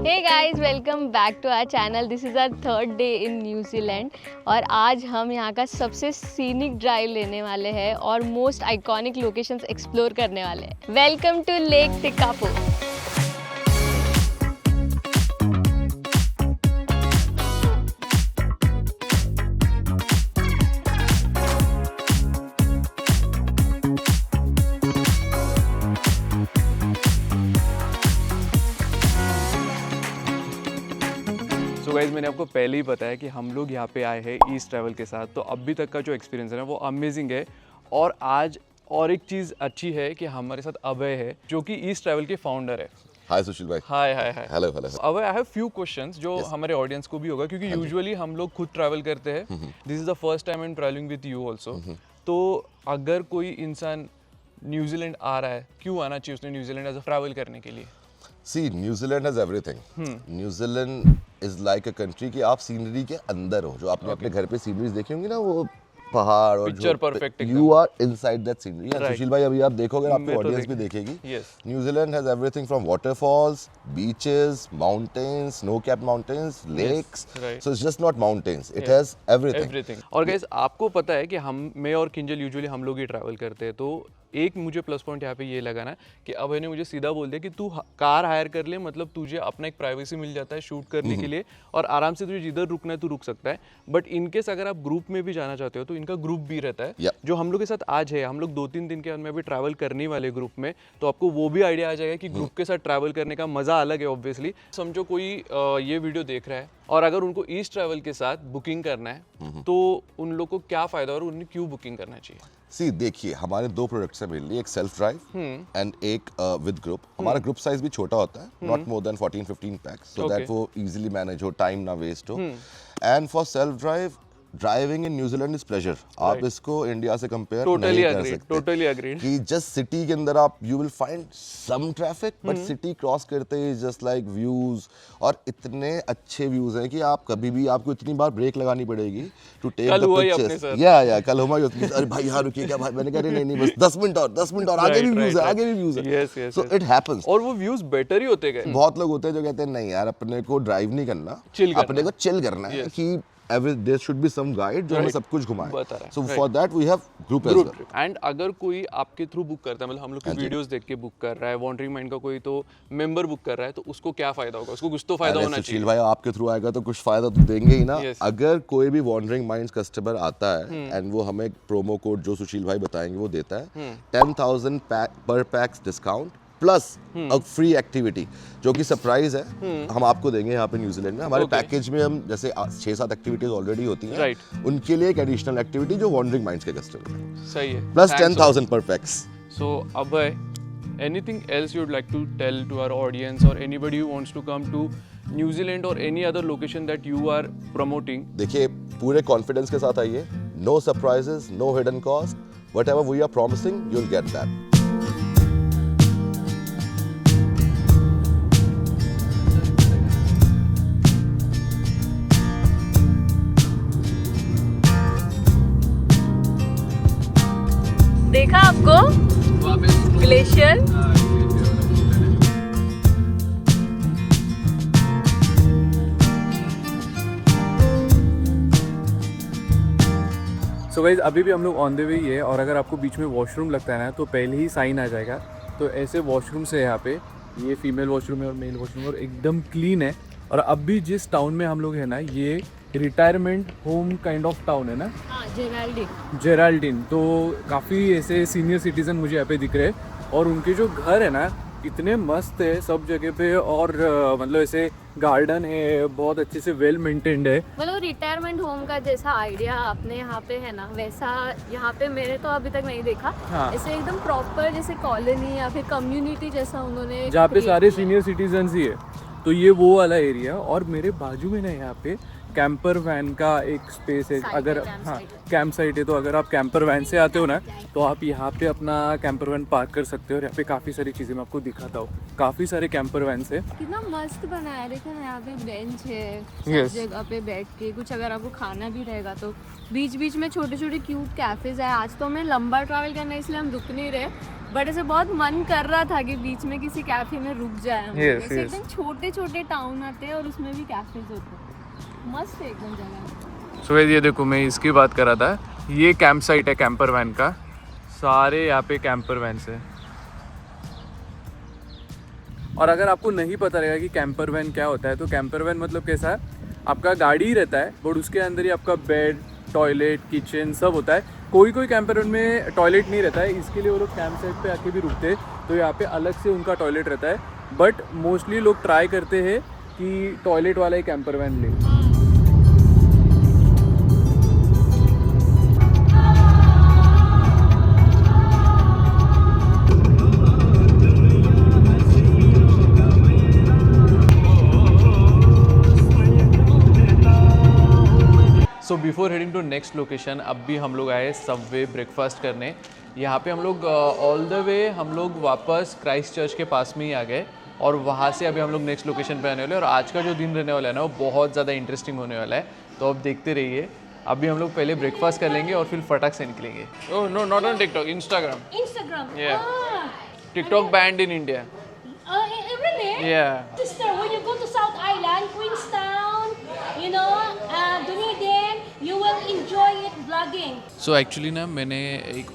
Hey guys, welcome back to our channel. This is our third day in New Zealand और आज हम यहाँ का सबसे सीनिक ड्राइव लेने वाले हैं और मोस्ट आइकॉनिक लोकेशंस एक्सप्लोर करने वाले हैं। Welcome to lake Tekapo. तो गाइस मैंने आपको पहले ही बताया कि हम लोग यहाँ पे आए हैं ईस्ट ट्रैवल के साथ, तो अभी तक का जो एक्सपीरियंस है ना वो अमेजिंग है। और आज और एक चीज़ अच्छी है कि हमारे साथ अभय है जो कि ईस्ट ट्रैवल के फाउंडर है। हाय सुशील भाई। Hi hi hi. Hello hello. Abhay, I have few questions जो हमारे ऑडियंस को भी होगा क्योंकि यूजुअली हम लोग खुद ट्रैवल करते हैं। This is the first time I am travelling with you also. तो अगर कोई इंसान न्यूजीलैंड आ रहा है, क्यों आना चाहिए उसने न्यूजीलैंड एज अ ट्रैवल करने के लिए? See, New Zealand has everything. New Zealand is like a country कि आप सीनरी के अंदर हो, जो आपने अपने घर पे सीनरीज देखी होंगी ना, वो पहाड़ और picture perfect. You are inside that scenery. Sushil भाई अभी आप देखोगे, आपकी ऑडियंस भी देखेगी। Yes. New Zealand has everything from waterfalls, beaches, mountains, snow capped mountains, lakes. So it's just not mountains, it has everything. और गाइस आपको पता है कि मैं और किंजल यूजुअली हम लोग ही ट्रैवल करते हैं, तो एक मुझे प्लस पॉइंट यहाँ पे ये लगा ना कि अब इन्हें मुझे सीधा बोल दिया कि तू कार हायर कर ले, मतलब तुझे अपना एक प्राइवेसी मिल जाता है शूट करने के लिए और आराम से तुझे जिधर रुकना है तू रुक सकता है। बट इनकेस अगर आप ग्रुप में भी जाना चाहते हो तो इनका ग्रुप भी रहता है जो हम लोग के साथ आज है। हम लोग 2-3 दिन के अंदर भी ट्रैवल करने वाले ग्रुप में, तो आपको वो भी आइडिया आ जाएगा कि ग्रुप के साथ ट्रैवल करने का मजा अलग है। ऑब्वियसली समझो कोई ये वीडियो देख रहा है और अगर उनको ईस्ट ट्रैवल के साथ बुकिंग करना है तो उन लोग को क्या फायदा और उन्हें क्यों बुकिंग करना चाहिए? सी देखिए, हमारे दो प्रोडक्ट्स हैं मेनली, एक सेल्फ ड्राइव एंड एक विद ग्रुप। हमारा ग्रुप साइज भी छोटा होता है, not more than 14-15 pax, so that वो इजीली मैनेज हो, टाइम ना वेस्ट हो। And for self drive, driving in New Zealand is pleasure. आप इसको इंडिया से कंपेयर नहीं कर सकते। टोटली एग्रीड कि जस्ट सिटी के अंदर आप you will find some traffic, but city cross करते ही जस्ट लाइक व्यूज, और इतने अच्छे व्यूज हैं कि आप कभी भी, आपको इतनी बार ब्रेक लगानी पड़ेगी टू टेक द पिक्चर्स। या कल हुआ अरे भाई यहाँ रुकिए क्या भाई, मैंने कहा नहीं बस 10 मिनट और आगे भी व्यूज है, आगे भी व्यूज है। So it happens. और वो व्यूज बेटर ही होते गए। बहुत लोग होते हैं जो कहते हैं नहीं यार, अपने को ड्राइव नहीं करना, अपने को चिल करना है कि there should be some guide जो हमें सब कुछ घुमाए। So for that we have group as well. And अगर कोई आपके थ्रू बुक करता है, मतलब हम लोग की वीडियोस देख के बुक कर रहा है, वॉन्डरिंग माइंड का कोई तो मेंबर बुक कर रहा है, तो उसको क्या फायदा होगा? उसको कुछ तो फायदा होना चाहिए। सुशील भाई आपके थ्रू आएगा तो कुछ फायदा तो देंगे ही ना। अगर कोई भी वॉन्डरिंग माइंड्स कस्टमर आता है एंड वो हमें प्रोमो कोड जो सुशील भाई बताएंगे वो देता है, 10,000 पर PACS discount plus a free activity जो कि सरप्राइज है, हम आपको देंगे यहाँ पे न्यूजीलैंड में। हमारे पैकेज में हम जैसे 6-7 एक्टिविटीज ऑलरेडी होती हैं, उनके लिए एक एडिशनल एक्टिविटी जो वॉन्डरिंग माइंड्स के कस्टमर हैं। सही है, प्लस 10,000 पर PACS. So Abhay, anything else you would like to tell to our audience or anybody who wants to come to New Zealand or any other location that you are promoting? देखिए, पूरे confidence के साथ आइए, no surprises, no hidden cost, whatever we are promising you will get that. देखा आपको glacier? So guys अभी भी हम लोग ऑन द वे ही है, और अगर आपको बीच में वॉशरूम लगता है ना तो पहले ही साइन आ जाएगा। तो ऐसे वॉशरूम से यहाँ पे, ये फीमेल वॉशरूम है और मेल वॉशरूम है और एकदम क्लीन है। और अब भी जिस टाउन में हम लोग है ना, ये retirement home kind of town है ना, जेराल्डिन। तो काफ़ी ऐसे सीनियर सिटीजन मुझे यहाँ पे दिख रहे हैं और उनके जो घर है ना इतने मस्त है सब जगह पे, और मतलब ऐसे गार्डन है, बहुत अच्छे से वेल मेंटेन्ड है। मतलब रिटायरमेंट होम का जैसा आइडिया आपने यहाँ पे है ना, वैसा यहाँ पे मैंने तो अभी तक नहीं देखा। ऐसे एकदम प्रॉपर जैसे कॉलोनी या फिर कम्युनिटी जैसा उन्होंने, जहाँ पे सारे सीनियर सिटीजन ही है। तो ये वो वाला एरिया, और मेरे बाजू में ना यहाँ पे कैंपर वैन का एक स्पेस है। अगर कैंप साइट है, तो अगर आप कैंपर वैन से आते हो ना तो आप यहाँ पे अपना कैंपर वैन पार्क कर सकते हो। और यहाँ पे काफ़ी सारी चीज़ें मैं आपको दिखाता हूँ, काफ़ी सारे कैंपर वैन है। कितना मस्त बनाया है, देखो यहाँ पे बेंच है, सब जगह पे बैठ के कुछ अगर आपको खाना भी रहेगा तो बीच बीच में छोटे छोटे क्यूट कैफेज है। आज तो हमें लंबा ट्रैवल करना है इसलिए हम रुक नहीं रहे, बट ऐसे बहुत मन कर रहा था कि बीच में किसी कैफे में रुक जाए हम। Yes, ऐसे yes. एकदम छोटे छोटे टाउन आते हैं और उसमें भी कैफेज होते हैं, मस्त है एकदम जगह। सो ये देखो, मैं इसकी बात कर रहा था, ये कैंप साइट है कैंपर वैन का, सारे यहाँ पे कैंपर वैन्स है। और अगर आपको नहीं पता रहेगा कि कैंपर वैन क्या होता है, तो कैंपर वैन मतलब कैसा है, आपका गाड़ी ही रहता है बट उसके अंदर ही आपका बेड, टॉयलेट, किचन सब होता है। कोई कोई कैंपर वैन में टॉयलेट नहीं रहता है, इसके लिए वो लोग कैंप साइट पे आके भी रुकते हैं, तो यहाँ पे अलग से उनका टॉयलेट रहता है। बट मोस्टली लोग ट्राई करते हैं कि टॉयलेट वाला ही कैंपर वैन ले। So before heading to next location, अब भी हम लोग आए सबवे ब्रेकफास्ट करने। यहाँ पे हम लोग ऑल द वे हम लोग वापस क्राइस्ट चर्च के पास में ही आ गए और वहाँ से अभी हम लोग नेक्स्ट लोकेशन पे आने वाले हैं। और आज का जो दिन रहने वाला है ना, वो बहुत ज़्यादा इंटरेस्टिंग होने वाला है, तो अब देखते रहिए। अभी हम लोग पहले ब्रेकफास्ट कर लेंगे और फिर फटाक से निकलेंगे। Oh no, not on TikTok, Instagram. TikTok banned in India. Really? Yeah. Sister, when you go to South Island, Queenstown, you know, Dunedin, you will enjoy it vlogging. So actually ना, मैंने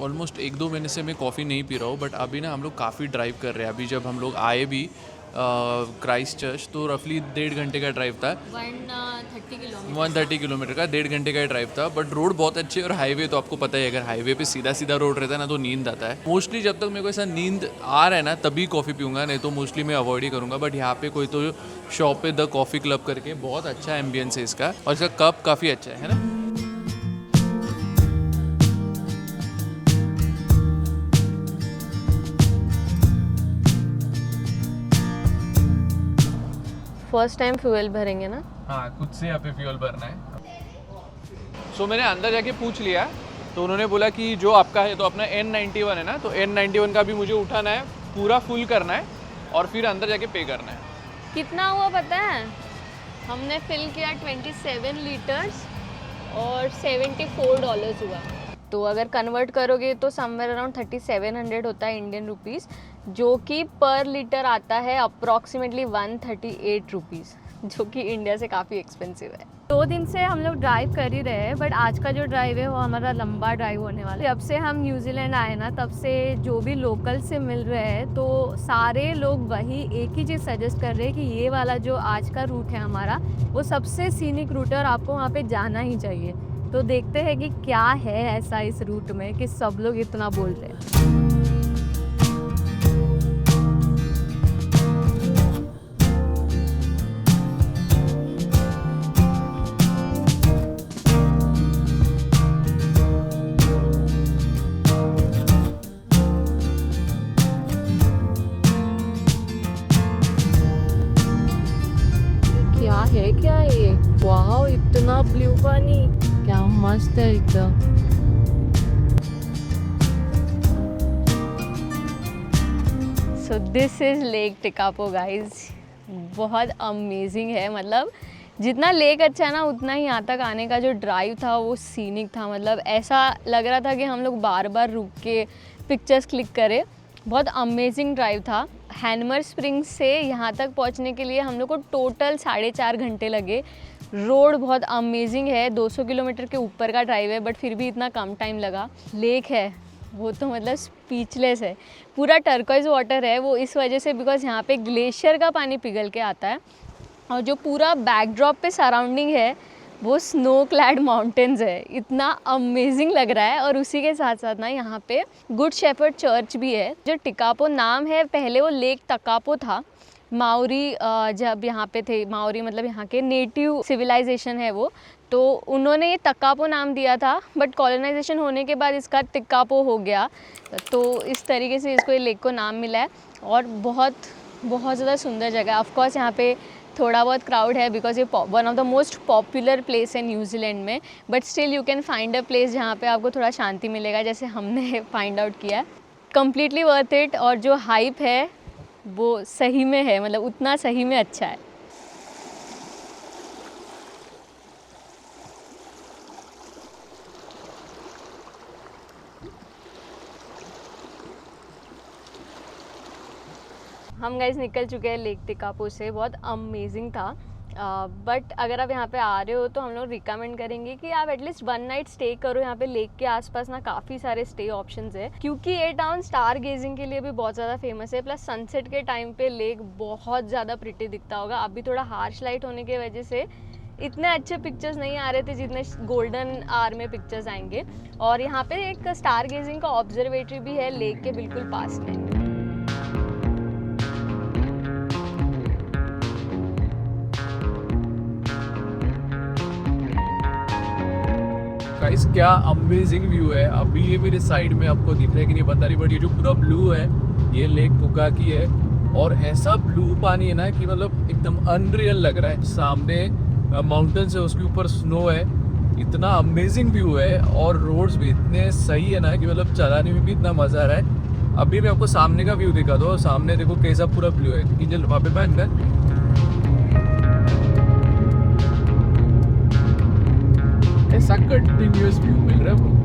almost 1-2 महीने से मैं coffee नहीं P रहा हूँ, but अभी ना हम लोग काफ़ी ड्राइव कर रहे हैं। अभी जब हम लोग आए भी क्राइस्ट चर्च, तो रफली 1.5 घंटे का ड्राइव था। 130 किलोमीटर का 1.5 घंटे का ड्राइव था। बट रोड बहुत अच्छी है और हाईवे तो आपको पता ही है, अगर हाईवे पे सीधा सीधा रोड रहता है ना, तो नींद आता है। मोस्टली जब तक मेरे को ऐसा नींद आ रहा है ना, तभी कॉफ़ी पीऊँगा, नहीं तो मोस्टली मैं अवॉइड ही करूँगा। बट यहाँ पे कोई तो शॉप पे द कॉफ़ी क्लब करके, बहुत अच्छा एम्बियंस है इसका, और इसका कप काफ़ी अच्छा है ना। फर्स्ट टाइम फ्यूल भरेंगे ना? हाँ, खुद से यहाँ पे फ्यूल भरना है। सो मैंने अंदर जाके पूछ लिया, तो उन्होंने बोला कि जो आपका है, तो अपना N91 है ना, तो N91 का भी मुझे उठाना है, पूरा फुल करना है और फिर अंदर जाके पे करना है। कितना हुआ पता है? हमने फिल किया 27 लीटर्स और $74 हुआ। तो अगर कन्वर्ट करोगे तो समवेयर अराउंड 3700 होता है इंडियन रुपीज़, जो कि पर लीटर आता है अप्रॉक्सीमेटली 138 रुपीज़, जो कि इंडिया से काफ़ी एक्सपेंसिव है। 2 दिन से हम लोग ड्राइव कर ही रहे हैं, बट आज का जो ड्राइव है वो हमारा लंबा ड्राइव होने वाला है। जब से हम न्यूजीलैंड आए ना, तब से जो भी लोकल से मिल रहे हैं, तो सारे लोग वही एक ही चीज़ सजेस्ट कर रहे हैं कि ये वाला जो आज का रूट है हमारा, वो सबसे सीनिक रूट है और आपको वहाँ पे जाना ही चाहिए। तो देखते हैं कि क्या है ऐसा इस रूट में कि सब लोग इतना बोल रहे हैं। क्या है ये? वाह, इतना ब्लू पानी, क्या मस्त है एकदम। So this is lake Tekapo guys. बहुत अमेजिंग है, मतलब जितना लेक अच्छा है ना, उतना ही यहाँ तक आने का जो ड्राइव था वो सीनिक था। मतलब ऐसा लग रहा था कि हम लोग बार बार रुक के पिक्चर्स क्लिक करें। बहुत अमेजिंग ड्राइव था। हैनमर स्प्रिंग्स से यहाँ तक पहुँचने के लिए हम लोग को टोटल 4.5 घंटे लगे। रोड बहुत अमेजिंग है, 200 किलोमीटर के ऊपर का ड्राइव है, बट फिर भी इतना कम टाइम लगा। लेक है वो तो मतलब स्पीचलेस है। पूरा टर्कोइज वाटर है वो इस वजह से बिकॉज यहाँ पे ग्लेशियर का पानी पिघल के आता है, और जो पूरा बैकड्रॉप पे सराउंडिंग है वो स्नो क्लैड माउंटेन्स है। इतना अमेजिंग लग रहा है। और उसी के साथ साथ ना यहाँ पे गुड शेफर्ड चर्च भी है। जो टिकापो नाम है, पहले वो लेक तकापो था। माओरी जब यहाँ पे थे, माओरी मतलब यहाँ के नेटिव सिविलाइजेशन है वो, तो उन्होंने ये तकापो नाम दिया था, बट कॉलोनाइजेशन होने के बाद इसका टिकापो हो गया। तो इस तरीके से इसको ये लेक को नाम मिला है। और बहुत बहुत ज़्यादा सुंदर जगह है। ऑफकोर्स यहाँ पे थोड़ा बहुत क्राउड है बिकॉज ये one of the most popular place है न्यूजीलैंड में, but still you can find a place जहाँ पे आपको थोड़ा शांति मिलेगा, जैसे हमने फाइंड आउट किया है। Completely worth it. और जो हाइप है वो सही में है, मतलब उतना सही में अच्छा है। हम गाइस निकल चुके हैं लेक टिकापो से, बहुत अमेजिंग था। बट अगर आप यहाँ पे आ रहे हो तो हम लोग रिकमेंड करेंगे कि आप एटलीस्ट 1 नाइट स्टे करो यहाँ पे। लेक के आसपास ना काफ़ी सारे स्टे ऑप्शंस है, क्योंकि ये टाउन स्टार गेजिंग के लिए भी बहुत ज़्यादा फेमस है। प्लस सनसेट के टाइम पे लेक बहुत ज़्यादा प्रिटी दिखता होगा। अभी थोड़ा हार्श लाइट होने की वजह से इतने अच्छे पिक्चर्स नहीं आ रहे थे जितने गोल्डन आवर में पिक्चर्स आएंगे। और यहाँ पे एक स्टार गेजिंग का ऑब्जर्वेटरी भी है लेक के बिल्कुल पास में। गाइस क्या अमेजिंग व्यू है। अभी ये मेरे साइड में आपको दिख रहा है कि नहीं पता नहीं, बट ये जो पूरा ब्लू है ये लेक पुका की है। और ऐसा ब्लू पानी है ना कि मतलब एकदम अनरियल लग रहा है। सामने माउंटेन्स है, उसके ऊपर स्नो है। इतना अमेजिंग व्यू है और रोड्स भी इतने सही है ना कि मतलब चलाने में भी इतना मज़ा आ रहा है। अभी मैं आपको सामने का व्यू दिखा दो। सामने देखो कैसा पूरा ब्लू है कि जल वहाँ पे बैठ कर ऐसा कंटिन्यूअस व्यू मिल रहा है ब्रो।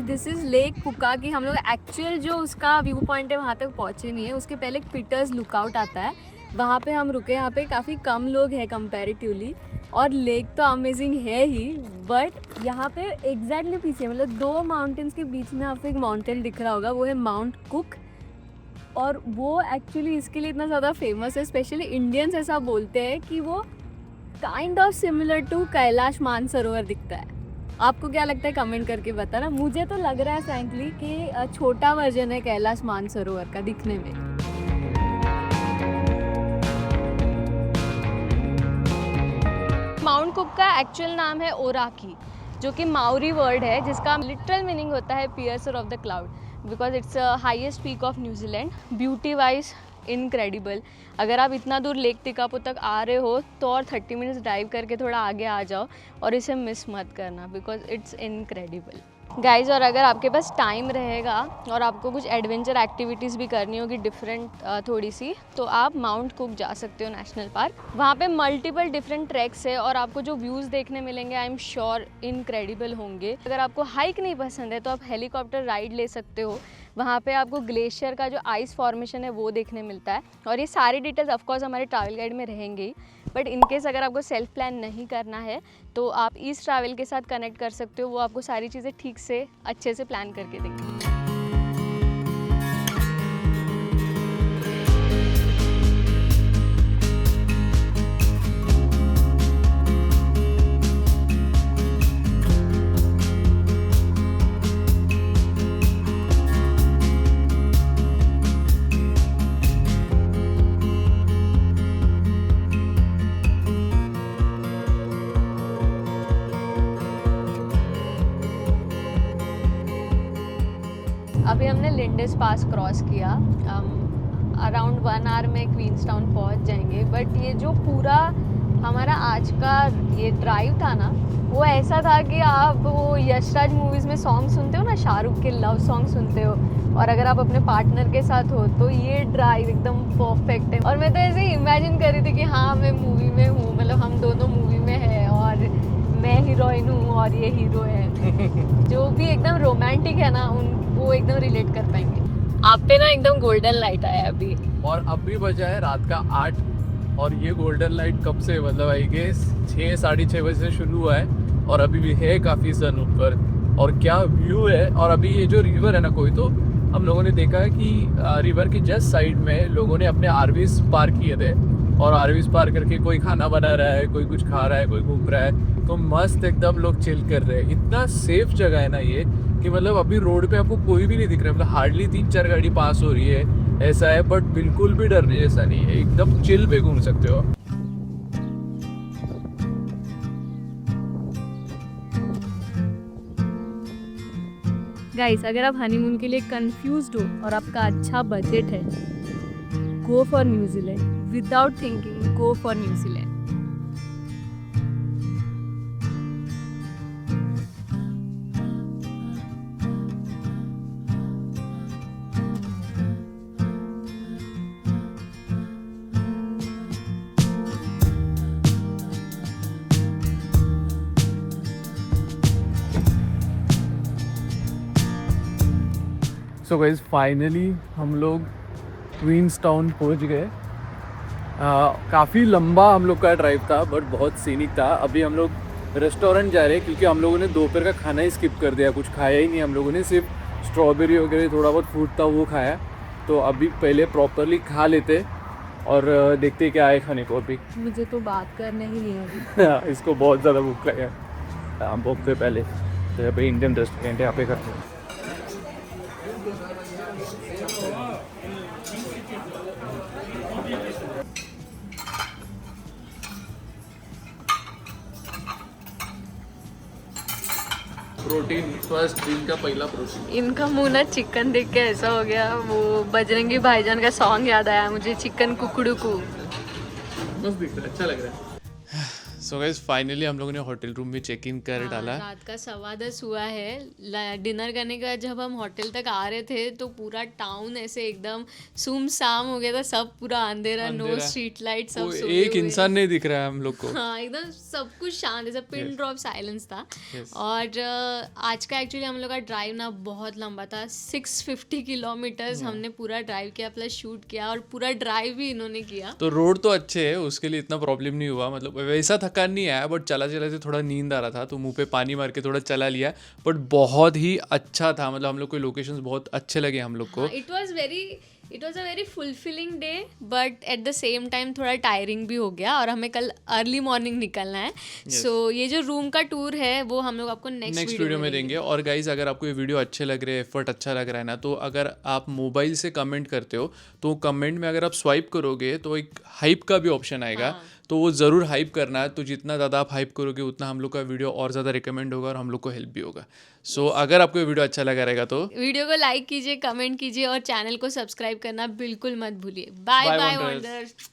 दिस इज़ लेक पुका की। हम लोग एक्चुअल जो उसका व्यू पॉइंट है वहाँ तक पहुँचे नहीं है। उसके पहले एक पीटर्स लुकआउट आता है, वहाँ पे हम रुके। यहाँ पे काफ़ी कम लोग हैं कंपैरेटिवली, और लेक तो अमेजिंग है ही, बट यहाँ पे एग्जैक्टली पीछे मतलब 2 माउंटेन्स के बीच में आपको एक माउंटेन दिख रहा होगा, वो है माउंट कुक। और वो एक्चुअली इसके लिए इतना ज़्यादा फेमस है, स्पेशली इंडियंस ऐसा बोलते हैं कि वो kind of similar to Kailash Mansarovar दिखता है। आपको क्या लगता है कमेंट करके बताना। मुझे तो लग रहा है फ्रैंकली कि छोटा वर्जन है कैलाश मानसरोवर का दिखने में। माउंट कुक का एक्चुअल नाम है ओराकी, जो कि माउरी वर्ड है जिसका लिटरल मीनिंग होता है piercer of the cloud, because it's highest peak of New Zealand. Beauty wise incredible. अगर आप इतना दूर लेक टिकापो तक आ रहे हो तो और 30 मिनट्स ड्राइव करके थोड़ा आगे आ जाओ और इसे मिस मत करना, बिकॉज इट्स इनक्रेडिबल गाइज। और अगर आपके पास टाइम रहेगा और आपको कुछ एडवेंचर एक्टिविटीज़ भी करनी होगी डिफरेंट थोड़ी सी, तो आप माउंट कुक जा सकते हो नेशनल पार्क। वहाँ पे मल्टीपल डिफरेंट ट्रैक्स है और आपको जो व्यूज़ देखने मिलेंगे आई एम श्योर इनक्रेडिबल होंगे। अगर आपको हाइक नहीं पसंद है तो आप हेलीकॉप्टर राइड ले सकते हो। वहाँ पे आपको ग्लेशियर का जो आइस फॉर्मेशन है वो देखने मिलता है। और ये सारी डिटेल्स ऑफकोर्स हमारे ट्रैवल गाइड में रहेंगे ही, बट इनकेस अगर आपको सेल्फ प्लान नहीं करना है तो आप ईस्ट ट्रैवल के साथ कनेक्ट कर सकते हो। वो आपको सारी चीज़ें ठीक से अच्छे से प्लान करके देंगे। अभी हमने लिंडस पास क्रॉस किया। अराउंड 1 आवर में क्वींसटाउन पहुंच जाएंगे। बट ये जो पूरा हमारा आज का ये ड्राइव था ना, वो ऐसा था कि आप वो यशराज मूवीज़ में सॉन्ग सुनते हो ना, शाहरुख के लव सॉन्ग सुनते हो, और अगर आप अपने पार्टनर के साथ हो तो ये ड्राइव एकदम परफेक्ट है। और मैं तो ऐसे ही इमेजिन कर रही थी कि हाँ मैं मूवी में हूँ, मतलब हम दोनों मूवी में हैं और मैं हीरोइन हूँ और ये हीरो है। जो भी एकदम रोमांटिक है ना, वो एकदम रिलेट कर पाएंगे। आप पे ना एकदम गोल्डन लाइट आया अभी, और अभी बजा है रात का 8 और ये गोल्डन लाइट कब से मतलब आई गेस 6 साढ़े 6 बजे से शुरू हुआ है और अभी भी है काफ़ी सन ऊपर। और क्या व्यू है। और अभी ये जो रिवर है ना कोई, तो हम लोगों ने देखा है कि रिवर के जस्ट साइड में लोगों ने अपने आरवीज पार्क किए थे और आरवीज पार्क करके कोई खाना बना रहा है, कोई कुछ खा रहा है, कोई घूम रहा है, तो मस्त एकदम लोग चिल कर रहे हैं। इतना सेफ जगह है ना ये कि मतलब अभी रोड पे आपको कोई भी नहीं दिख रहा है, मतलब हार्डली 3-4 गाड़ी पास हो रही है ऐसा है, बट बिल्कुल भी डर नहीं ऐसा नहीं है, एकदम चिल पे घूम सकते हो। गाइस अगर आप हनीमून के लिए कंफ्यूज्ड हो और आपका अच्छा बजट है, go for New Zealand. Without thinking go for New Zealand. So guys finally हम लोग क्वींस टाउन पहुँच गए। काफ़ी लंबा हम लोग का ड्राइव था बट बहुत सीनिक था। अभी हम लोग रेस्टोरेंट जा रहे हैं क्योंकि हम लोगों ने दोपहर का खाना ही स्किप कर दिया, कुछ खाया ही नहीं हम लोगों ने, सिर्फ स्ट्रॉबेरी वगैरह थोड़ा बहुत फूड था वो खाया। तो अभी पहले प्रॉपरली खा लेते और देखते क्या है खाने को। अभी मुझे तो बात करने ही नहीं है। इसको बहुत ज़्यादा भूख लगा है। हम भूखते पहले तो यहाँ पे इंडियन रेस्टोरेंट यहाँ पे करते हैं। प्रोटीन फर्स्ट, दिन का पहला प्रोटीन। इनका मुंह ना चिकन देख के ऐसा हो गया, वो बजरंगी भाईजान का सॉन्ग याद आया मुझे, चिकन कुकड़ू को। मस्त दिख रहा है, अच्छा लग रहा है। सो गाइस फाइनली हम लोगों ने होटल रूम में चेक इन कर डाला। रात का 10:15 हुआ है। डिनर करने का जब हम होटल तक आ रहे थे तो पूरा टाउन ऐसे एकदम सुमसाम हो गया था, सब पूरा अंधेरा, नो स्ट्रीट लाइट, सब सोए एक हुए। इंसान नहीं दिख रहा है हम लोग को। हाँ एकदम सब कुछ शांत, ऐसा पिन ड्रॉप साइलेंस था। और आज का एक्चुअली हम लोग का ड्राइव ना बहुत लंबा था, 650 किलोमीटर्स हमने पूरा ड्राइव किया, प्लस शूट किया, और पूरा ड्राइव भी इन्होंने किया। तो रोड तो अच्छे है, उसके लिए इतना प्रॉब्लम नहीं हुआ, मतलब वैसा थकान नहीं आया, बट चला चला से थोड़ा नींद आ रहा था तो मुंह पे पानी मार के थोड़ा चला लिया। बट बहुत ही अच्छा था, मतलब हम लोग को लोकेशंस बहुत अच्छे लगे हम लोग को। It was a very fulfilling day, but at the same time थोड़ा टायरिंग भी हो गया, और हमें कल अर्ली मॉर्निंग निकलना है। सो ये जो रूम का टूर है वो हम लोग आपको नेक्स्ट वीडियो में देंगे। और गाइज अगर आपको ये वीडियो अच्छे लग रहे हैं, एफर्ट अच्छा लग रहा है ना, तो अगर आप मोबाइल से कमेंट करते हो तो कमेंट में अगर आप स्वाइप करोगे तो एक हाइप का भी ऑप्शन आएगा। तो वो ज़रूर हाइप करना है। तो जितना ज़्यादा आप हाइप करोगे उतना हम लोग का वीडियो और ज़्यादा रिकमेंड होगा और हम लोग को हेल्प भी होगा। सो अगर आपको ये वीडियो अच्छा लगा रहेगा तो वीडियो को लाइक कीजिए, कमेंट कीजिए और चैनल को सब्सक्राइब करना बिल्कुल मत भूलिए। Bye bye wonders.